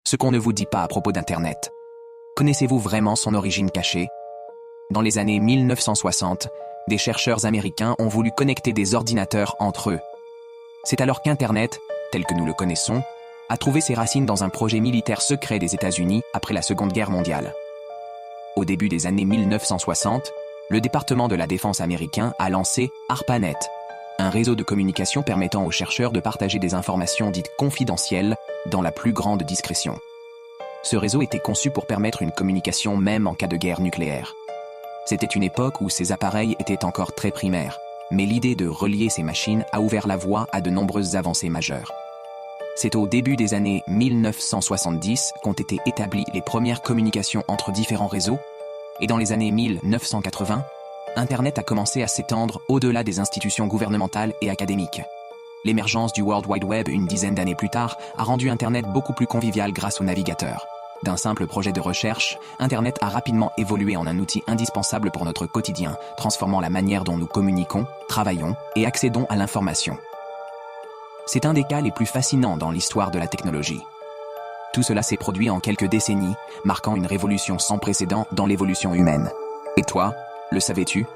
Ce qu'on ne vous dit pas à propos d'Internet. Connaissez-vous vraiment son origine cachée? Dans les années 1960, des chercheurs américains ont voulu connecter des ordinateurs entre eux. C'est alors qu'Internet, tel que nous le connaissons, a trouvé ses racines dans un projet militaire secret des États-Unis après la Seconde Guerre mondiale. Au début des années 1960, le département de la défense américain a lancé ARPANET, un réseau de communication permettant aux chercheurs de partager des informations dites confidentielles dans la plus grande discrétion. Ce réseau était conçu pour permettre une communication même en cas de guerre nucléaire. C'était une époque où ces appareils étaient encore très primaires, mais l'idée de relier ces machines a ouvert la voie à de nombreuses avancées majeures. C'est au début des années 1970 qu'ont été établies les premières communications entre différents réseaux, et dans les années 1980, Internet a commencé à s'étendre au-delà des institutions gouvernementales et académiques. L'émergence du World Wide Web une dizaine d'années plus tard a rendu Internet beaucoup plus convivial grâce aux navigateurs. D'un simple projet de recherche, Internet a rapidement évolué en un outil indispensable pour notre quotidien, transformant la manière dont nous communiquons, travaillons et accédons à l'information. C'est un des cas les plus fascinants dans l'histoire de la technologie. Tout cela s'est produit en quelques décennies, marquant une révolution sans précédent dans l'évolution humaine. Et toi, le savais-tu ?